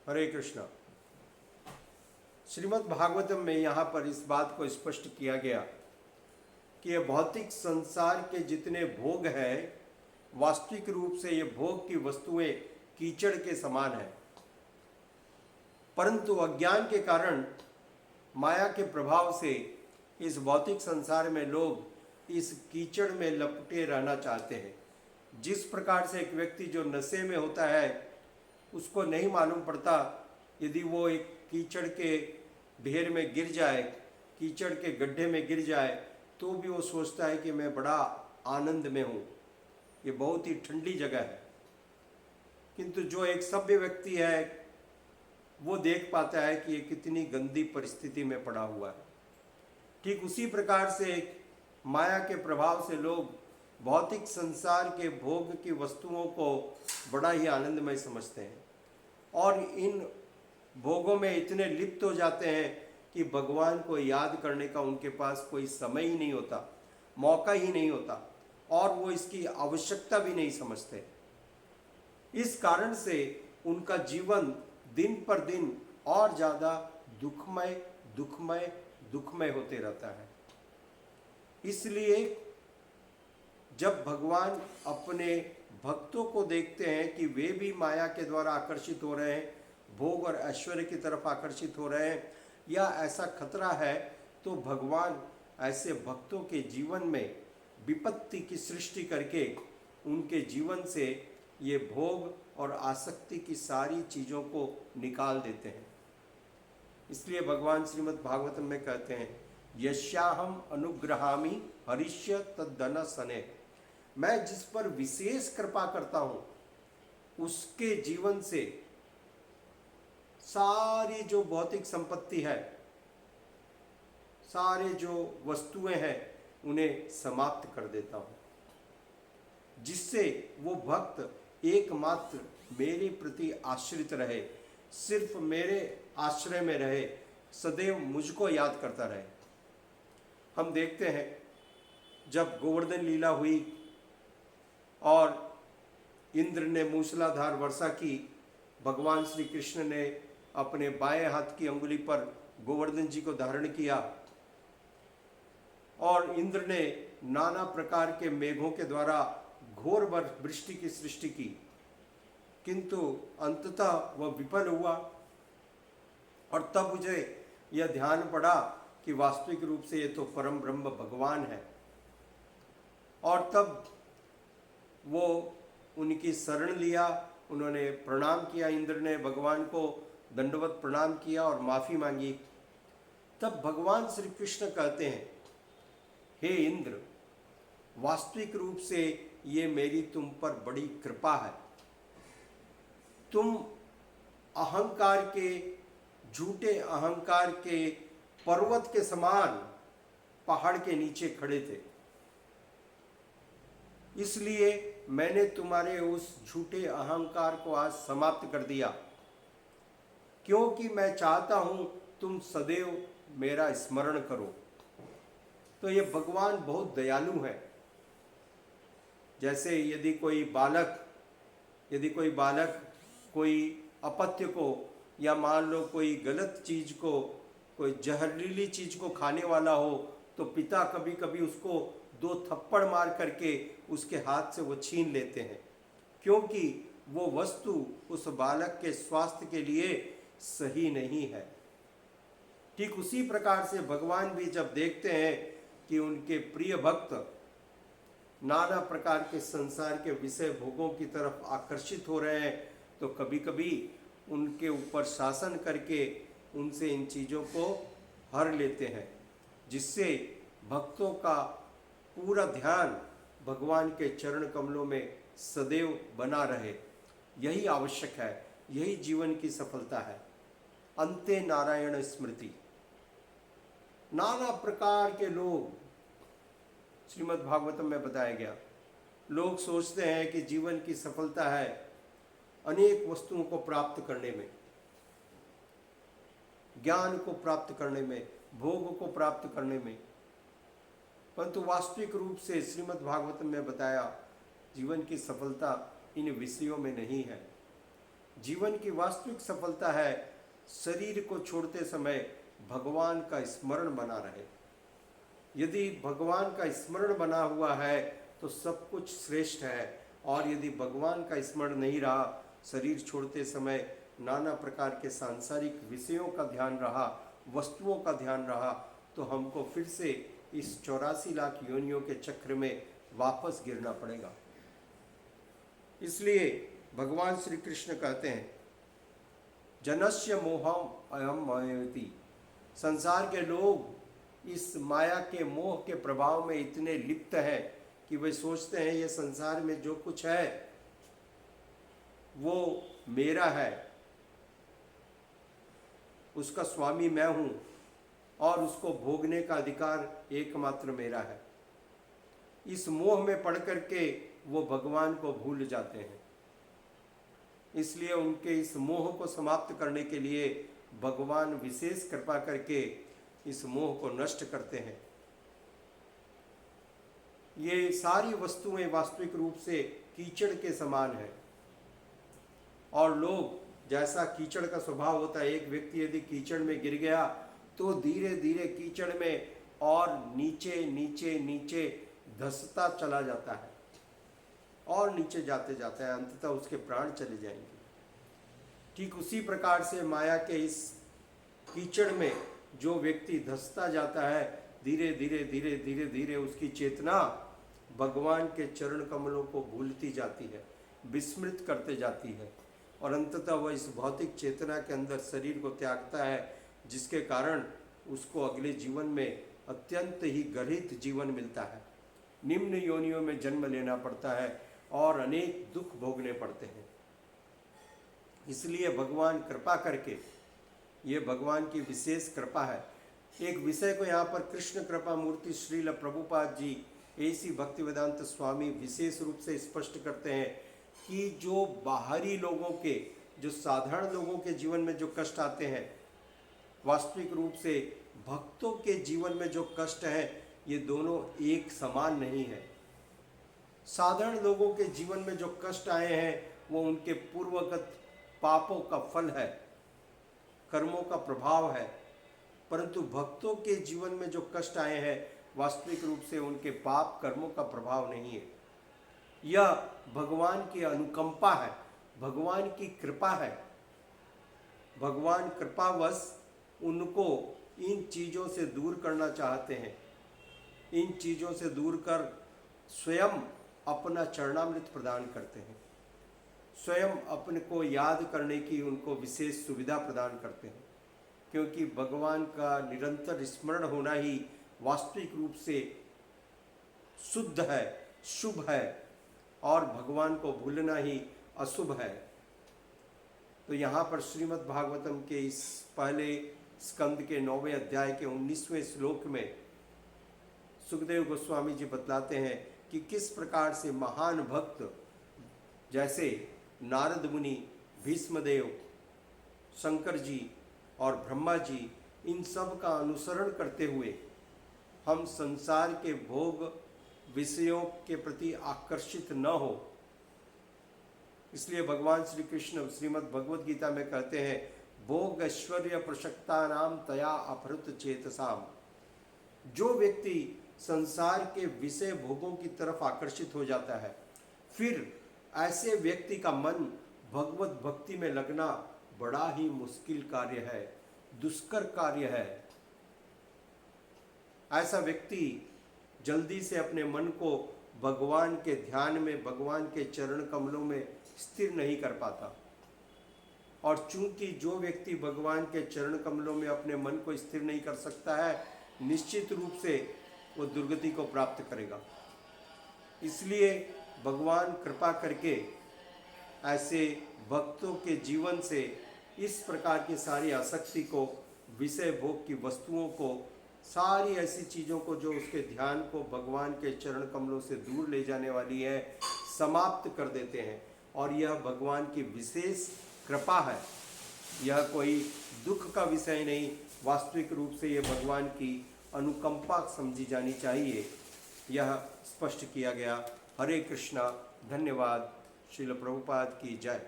हरे कृष्णा। श्रीमद् भागवतम में यहाँ पर इस बात को स्पष्ट किया गया कि ये भौतिक संसार के जितने भोग हैं, वास्तविक रूप से ये भोग की वस्तुएं कीचड़ के समान है, परंतु अज्ञान के कारण, माया के प्रभाव से इस भौतिक संसार में लोग इस कीचड़ में लपटे रहना चाहते हैं। जिस प्रकार से एक व्यक्ति जो नशे में होता है, उसको नहीं मालूम पड़ता, यदि वो एक कीचड़ के ढेर में गिर जाए, कीचड़ के गड्ढे में गिर जाए, तो भी वो सोचता है कि मैं बड़ा आनंद में हूँ, ये बहुत ही ठंडी जगह है। किंतु जो एक सभ्य व्यक्ति है, वो देख पाता है कि ये कितनी गंदी परिस्थिति में पड़ा हुआ है। ठीक उसी प्रकार से माया के प्रभाव से लोग भौतिक संसार के भोग की वस्तुओं को बड़ा ही आनंदमय समझते हैं और इन भोगों में इतने लिप्त हो जाते हैं कि भगवान को याद करने का उनके पास कोई समय ही नहीं होता, मौका ही नहीं होता और वो इसकी आवश्यकता भी नहीं समझते। इस कारण से उनका जीवन दिन पर दिन और ज़्यादा दुखमय दुखमय दुखमय होते रहता है। इसलिए जब भगवान अपने भक्तों को देखते हैं कि वे भी माया के द्वारा आकर्षित हो रहे हैं, भोग और ऐश्वर्य की तरफ आकर्षित हो रहे हैं, या ऐसा खतरा है, तो भगवान ऐसे भक्तों के जीवन में विपत्ति की सृष्टि करके उनके जीवन से ये भोग और आसक्ति की सारी चीज़ों को निकाल देते हैं। इसलिए भगवान श्रीमद् भागवतम में कहते हैं, यस्याहम अनुग्रहामि हरिष्य तद्दन सने। मैं जिस पर विशेष कृपा करता हूँ, उसके जीवन से सारी जो भौतिक संपत्ति है, सारे जो वस्तुएं हैं, उन्हें समाप्त कर देता हूँ, जिससे वो भक्त एकमात्र मेरे प्रति आश्रित रहे, सिर्फ मेरे आश्रय में रहे, सदैव मुझको याद करता रहे। हम देखते हैं जब गोवर्धन लीला हुई और इंद्र ने मूसलाधार वर्षा की, भगवान श्री कृष्ण ने अपने बाएं हाथ की अंगुली पर गोवर्धन जी को धारण किया और इंद्र ने नाना प्रकार के मेघों के द्वारा घोर वृष्टि की सृष्टि की, किंतु अंततः वह विफल हुआ। और तब मुझे यह ध्यान पड़ा कि वास्तविक रूप से ये तो परम ब्रह्म भगवान है, और तब वो उनकी शरण लिया। उन्होंने प्रणाम किया, इंद्र ने भगवान को दंडवत प्रणाम किया और माफ़ी मांगी। तब भगवान श्री कृष्ण कहते हैं, हे इंद्र, वास्तविक रूप से ये मेरी तुम पर बड़ी कृपा है। तुम अहंकार के, झूठे अहंकार के पर्वत के समान पहाड़ के नीचे खड़े थे, इसलिए मैंने तुम्हारे उस झूठे अहंकार को आज समाप्त कर दिया, क्योंकि मैं चाहता हूं तुम सदैव मेरा स्मरण करो। तो ये भगवान बहुत दयालु है। जैसे यदि कोई बालक कोई अपत्य को, या मान लो कोई गलत चीज को, कोई जहरीली चीज को खाने वाला हो, तो पिता कभी कभी उसको 2 थप्पड़ मार करके उसके हाथ से वो छीन लेते हैं, क्योंकि वो वस्तु उस बालक के स्वास्थ्य के लिए सही नहीं है। ठीक उसी प्रकार से भगवान भी जब देखते हैं कि उनके प्रिय भक्त नाना प्रकार के संसार के विषय भोगों की तरफ आकर्षित हो रहे हैं, तो कभी कभी उनके ऊपर शासन करके उनसे इन चीज़ों को हर लेते हैं, जिससे भक्तों का पूरा ध्यान भगवान के चरण कमलों में सदैव बना रहे। यही आवश्यक है, यही जीवन की सफलता है। अंते नारायण स्मृति। नाना प्रकार के लोग, श्रीमद् भागवतम में बताया गया, लोग सोचते हैं कि जीवन की सफलता है अनेक वस्तुओं को प्राप्त करने में, ज्ञान को प्राप्त करने में, भोग को प्राप्त करने में, परंतु वास्तविक रूप से श्रीमद् भागवतम में बताया जीवन की सफलता इन विषयों में नहीं है। जीवन की वास्तविक सफलता है शरीर को छोड़ते समय भगवान का स्मरण बना रहे। यदि भगवान का स्मरण बना हुआ है तो सब कुछ श्रेष्ठ है, और यदि भगवान का स्मरण नहीं रहा, शरीर छोड़ते समय नाना प्रकार के सांसारिक विषयों का ध्यान रहा, वस्तुओं का ध्यान रहा, तो हमको फिर से इस 84 लाख योनियों के चक्र में वापस गिरना पड़ेगा। इसलिए भगवान श्री कृष्ण कहते हैं, जनस्य मोहम अयम मायति। संसार के लोग इस माया के मोह के प्रभाव में इतने लिप्त हैं कि वे सोचते हैं ये संसार में जो कुछ है वो मेरा है, उसका स्वामी मैं हूँ और उसको भोगने का अधिकार एकमात्र मेरा है। इस मोह में पड़ करके वो भगवान को भूल जाते हैं। इसलिए उनके इस मोह को समाप्त करने के लिए भगवान विशेष कृपा करके इस मोह को नष्ट करते हैं। ये सारी वस्तुएं वास्तविक रूप से कीचड़ के समान है, और लोग, जैसा कीचड़ का स्वभाव होता है, एक व्यक्ति यदि कीचड़ में गिर गया तो धीरे धीरे कीचड़ में और नीचे नीचे नीचे धंसता चला जाता है, और नीचे जाते जाता है, अंततः उसके प्राण चले जाएंगे। ठीक उसी प्रकार से माया के इस कीचड़ में जो व्यक्ति धंसता जाता है, धीरे धीरे धीरे धीरे धीरे उसकी चेतना भगवान के चरण कमलों को भूलती जाती है, विस्मृत करते जाती है, और अंततः वह इस भौतिक चेतना के अंदर शरीर को त्यागता है, जिसके कारण उसको अगले जीवन में अत्यंत ही गर्हित जीवन मिलता है। निम्न योनियों में जन्म लेना पड़ता है और अनेक दुख भोगने पड़ते हैं। इसलिए भगवान कृपा करके, ये भगवान की विशेष कृपा है। एक विषय को यहाँ पर कृष्ण कृपा मूर्ति श्रील प्रभुपाद जी ऐसी भक्तिवेदांत स्वामी विशेष रूप से स्पष्ट करते हैं कि जो बाहरी लोगों के, जो साधारण लोगों के जीवन में जो कष्ट आते हैं, वास्तविक रूप से भक्तों के जीवन में जो कष्ट है, ये दोनों एक समान नहीं है। साधारण लोगों के जीवन में जो कष्ट आए हैं वो उनके पूर्वगत पापों का फल है, कर्मों का प्रभाव है, परंतु भक्तों के जीवन में जो कष्ट आए हैं वास्तविक रूप से उनके पाप कर्मों का प्रभाव नहीं है। यह भगवान की अनुकंपा है, भगवान की कृपा है। भगवान कृपावश उनको इन चीज़ों से दूर करना चाहते हैं। इन चीज़ों से दूर कर स्वयं अपना चरणामृत प्रदान करते हैं, स्वयं अपने को याद करने की उनको विशेष सुविधा प्रदान करते हैं, क्योंकि भगवान का निरंतर स्मरण होना ही वास्तविक रूप से शुद्ध है, शुभ है, और भगवान को भूलना ही अशुभ है। तो यहाँ पर श्रीमद् भागवतम के इस पहले स्कंद के 9वें अध्याय के 19वें श्लोक में सुखदेव गोस्वामी जी बतलाते हैं कि किस प्रकार से महान भक्त जैसे नारद मुनि, भीष्मदेव, शंकर जी और ब्रह्मा जी, इन सब का अनुसरण करते हुए हम संसार के भोग विषयों के प्रति आकर्षित न हो। इसलिए भगवान श्री कृष्ण श्रीमद् भगवद गीता में कहते हैं, भोग ऐश्वर्य प्रशक्ता नाम तया अपहृत चेतसाम। जो व्यक्ति संसार के विषय भोगों की तरफ आकर्षित हो जाता है, फिर ऐसे व्यक्ति का मन भगवत भक्ति में लगना बड़ा ही मुश्किल कार्य है, दुष्कर कार्य है। ऐसा व्यक्ति जल्दी से अपने मन को भगवान के ध्यान में, भगवान के चरण कमलों में स्थिर नहीं कर पाता। और चूंकि जो व्यक्ति भगवान के चरण कमलों में अपने मन को स्थिर नहीं कर सकता है, निश्चित रूप से वो दुर्गति को प्राप्त करेगा। इसलिए भगवान कृपा करके ऐसे भक्तों के जीवन से इस प्रकार की सारी आसक्ति को, विषय भोग की वस्तुओं को, सारी ऐसी चीज़ों को जो उसके ध्यान को भगवान के चरण कमलों से दूर ले जाने वाली है, समाप्त कर देते हैं। और यह भगवान की विशेष कृपा है, यह कोई दुख का विषय नहीं, वास्तविक रूप से यह भगवान की अनुकंपा समझी जानी चाहिए। यह स्पष्ट किया गया। हरे कृष्णा। धन्यवाद। श्रील प्रभुपाद की जय।